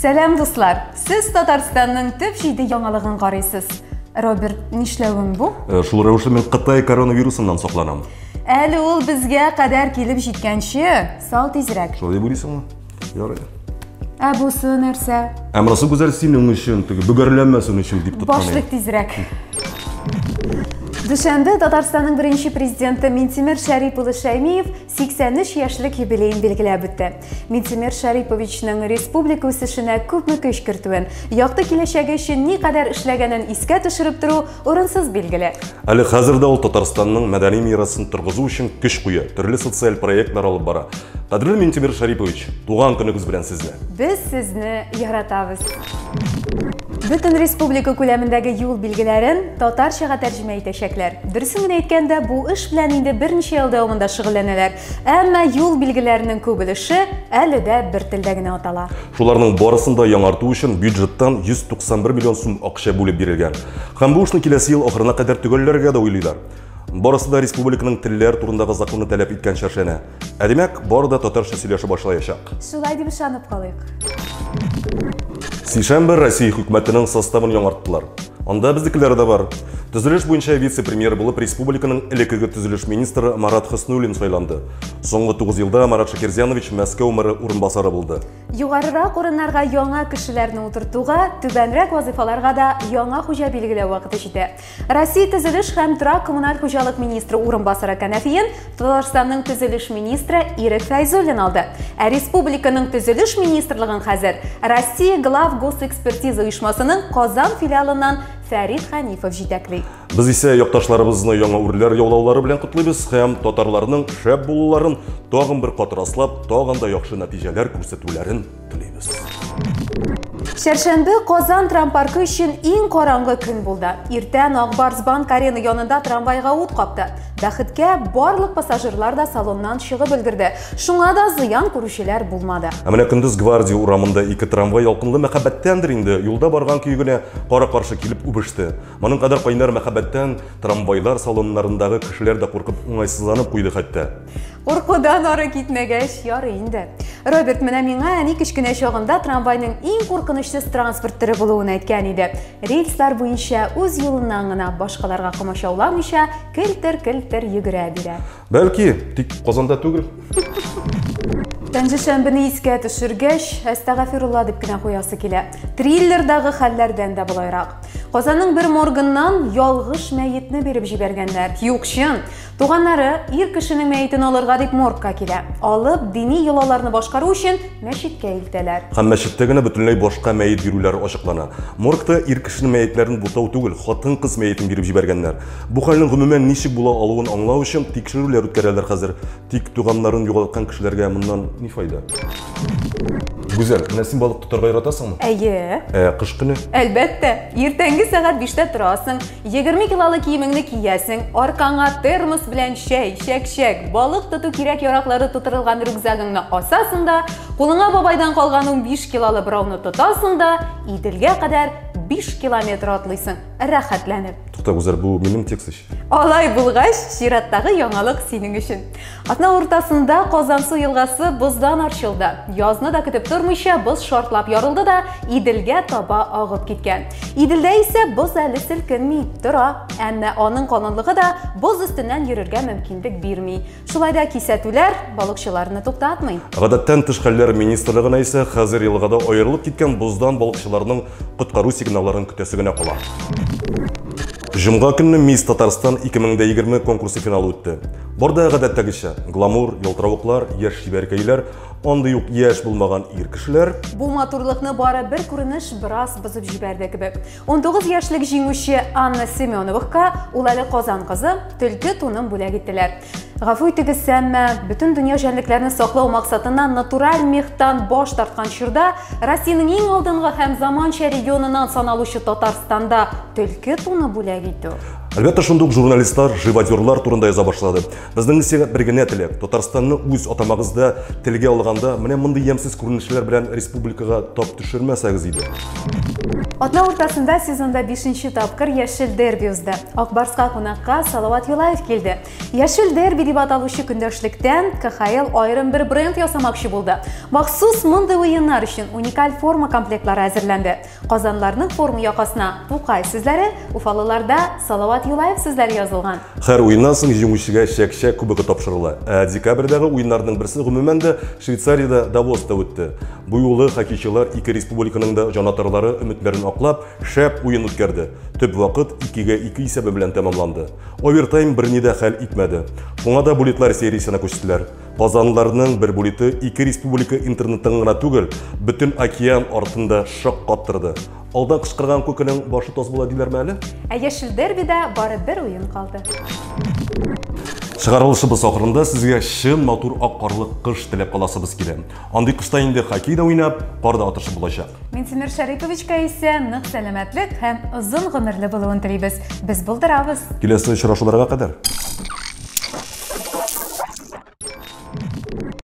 Сәлам дуслар, сіз Татарстанның төп җиде яңалыгын карыйсыз. Роберт, нишләвең бу? Шул рәвешле мен Кытай коронавирусыннан сакланам. Әле ул безгә кадәр килеп җиткәнче, сал тизрәк. Шулай булысыңмы? Ярый. Ә бусы нәрсә? Әмрасы гүзәл синең өчен, бөгәрләнмәсен өчен дип тоткан. Башлык тизрәк. Дүшәмбе Татарстанның беренче президенты Минтимер Шәрипович Шәймиев 83 яшьлек юбилейын билгеләп үтте. Минтимер Шәриповичның республика үсешенә күпме көч кертүен, якты киләчәге өчен никадәр эшләгәнен искә төшереп тору урынсыз билгеле. Әле хәзердә ул Татарстанның мәдәни мирасын торгызу өчен көч куя, төрле социаль проектлар алып бара. Кадерле Минтимер Шәрипович, туган көнегез белән сезне. Без сезне яратабыз. Бөтен республика күләмендәге юл билгеләрен татарчага тәрҗемә итәчәкләр. Дөресен генә әйткәндә, бу эш белән инде берничә ел дәвамында шөгыльләнәләр. Әмма юл билгеләренең күп өлеше әле дә бер телдә генә атала. Шуларның барысын да яңарту өчен бюджеттан 191 миллион сум акча бүлеп бирелгән. Һәм бу эшне киләсе ел ахырына кадәр төгәлләргә дә уйлыйлар. Барысы да республиканың телләр турындагы законны таләп иткән шәшәнә. Димәк, бары да татарча сөйләшә башлаячак. Шулай дип ышанып калыйк. Сишәмбе Россия хөкүмәтенең составын яңарттылар. Анда безнекеләр дә бар. Төзелеш буенча вице-премьер булып республиканың элеккеге төзелеш министры Марат Хөснуллин сайланды. Соңгы 9 елда Марат Шакирзянович Мәскәү мэры урынбасары булды. Югарырак урыннарга яңа кешеләрне утыртуга, түбәнрәк вазифаларга да яңа хуҗа билгеләү вакыты җитә. Россия төзелеш һәм торак коммуналь хуҗалык министры урынбасары Кәнәфиен Татарстанның төзелеш министры Ирек Фәйзуллин алды. Ә республиканың төзелеш министрлыгын хәзер Россия глав госэкспертиза оешмасының Казан филиалыннан Фәрит Хәнифов җитәкли. Без исә якташларыбызны яңа үрләр яулаулары белән котлыйбыз һәм татарларның шәп булуларын тагын бер катыраслап, тагын да яхшы нәтиҗәләр күрсәтүләрен телибез. Шәршәмбе Казан трампаркы өчен иң караңгы көн булды. Иртән Акбарс банк арена янында трамвайга ут капты. Бәхеткә барлык пассажирлар да салоннан чыгып өлгерде. Шуңа да зыян күрүчеләр булмады. Менә көндез Гвардия урамында ике трамвай ялкынлы мәхәббәттәндер инде. Юлда барган көй генә кара-каршы килеп үбеште. Моның кадәр кайнар мәхәббәттән трамвайлар салоннарындагы кешеләр дә куркып уңайсызланып куйды хәтта. Куркудан ары китмәгәч, ярый инде. Роберт менә миңа әни кечкенә чагында трамвайның иң куркынычсыз транспорт төре булуын әйткән иде. Рельслар буенча үз юлыннан гына башкаларга комачауламыйча келтер-келтер йөгерә бирә. Бәлки, тик Казанда түгел. Пәнҗешәмбене искә төшергәч, әстәгъфирулла дип кенә куясы килә. Триллердагы хәлләрдән дә булайрак. Казанның бер моргыннан ялгыш мәетне биреп җибәргәннәр. Юк чын. Туганнары ир кешенең мәетен алырга дип моргка килә. Алып, дини йолаларны башкару өчен мәчеткә илтәләр. Һәм мәчеттә генә бөтенләй башка мәет бирүләр ачыклана. Моргта ир кешенең мәетләрен бутау түгел, хатын-кыз мәетен биреп җибәргәннәр. Бу хәлнең гомумән ничек була алуын аңлау өчен тикшерүләр үткәрәләр хәзер. Тик туганнарын югалткан кешеләргә моннан ни файда? Гүзәл, менә син балык тотарга яратасыңмы? Әйе. Кыш көне? Әлбәттә, иртәнге сәгать 5-тә торасың, 20 килолы киемеңне киясең, аркаңа термос белән чәй, чәк-чәк, балык тоту кирәк яраклары тутырылган рюкзагыңны асасың да, кулыңа бабайдан калган 15 килолы брауны тотасың да, Иделгә кадәр 5 километр атлыйсың, рәхәтләнеп. Тукта, Гүзәл, бу минем текст ич. Алай булгач, чираттагы яңалык синең өчен. Атна уртасында Казансу елгасы боздан арчылды. Язны да көтеп тормыйча боз шартлап ярылды да Иделгә таба агып киткән. Иделдә исә боз әле селкенми тора, әмма аның калынлыгы да боз өстеннән йөрергә мөмкинлек бирми. Шулай да кисәтүләр балыкчыларны туктатмый. Гадәттән тыш хәлләр министрлыгына исә хәзер елгада аерылып киткән боздан балыкчыларның коткару сигналларын көтәсе генә кала. Җомга көнне Мисс Татарстан 2020 конкурсы финалы үтте. Барда гадәттәгечә гламур, ялтыравыклар, яшь шибәркәйләр, андый ук яшь булмаган ир кешеләр. Бу матурлыкны бары бер күренеш бераз бозып җибәрде кебек. 19 яшьлек җиңүче Анна Семеновка ул әле Казан кызы төлке тунын бүләк иттеләр. Гафу итегез, әмма бөтен дөнья җәнлекләрне саклау максатыннан натураль мехтан баш тарткан чорда Россиянең иң алдынгы һәм заманча регионыннан саналучы Татарстанда төлке туны бүләк итү. Әлбәттә, шундук журналистлар, живодерлар турында яза башлады. Безнең исә бер генә теләк: Татарстанны үз атамагызда телгә алганда, менә мондый ямсыз күренешләр белән республикага тап төшермәсәгез иде. Атна уртасында сезонда 5-нче тапкыр Яшел дерби узды. Акбарска кунакка Салават Юлаев килде. Яшел дерби дип аталучы көндәшлектән КХЛ айрым бер бренд ясамакчы булды. Махсус мондый уеннар өчен уникаль форма комплектлары әзерләнде. Казанларның форма якасына Тукай сүзләре, Уфалыларда Салават Юлаев сүзләре язылган. Һәр уеннан соң җиңүчегә чәкчә кубогы тапшырыла. Декабрьдәге уеннарның берсе гомумән дә Швейцариядә Давоста үтте. Бу юлы хоккейчылар ике республиканың да җанатарлары өметләрен аклап, шәп уен үткәрде. Төп вакыт 2-2 исәбе белән тәмамланды. Овертайм берни дә хәл итмәде. Шуңа да булитлар сериясына күчтеләр. Казанлыларның бер булиты ике республика интернетын гына түгел, бөтен океан артында шок каттырды. Алдан кычкырган күкенең башы тоз була диләрме әле? Яшел дербидә бары бер уен калды. Чыгарылышыбыз ахырында сезгә чын матур ак карлы кыш теләп каласыбыз килә. Андый кышта инде хоккейда уйнап, карда атышып булачак. Минтимер Шариповичка исә нык сәламәтлек һәм озын гомерле булуын телибез. Без булдырабыз. Киләсе очрашуларга кадәр.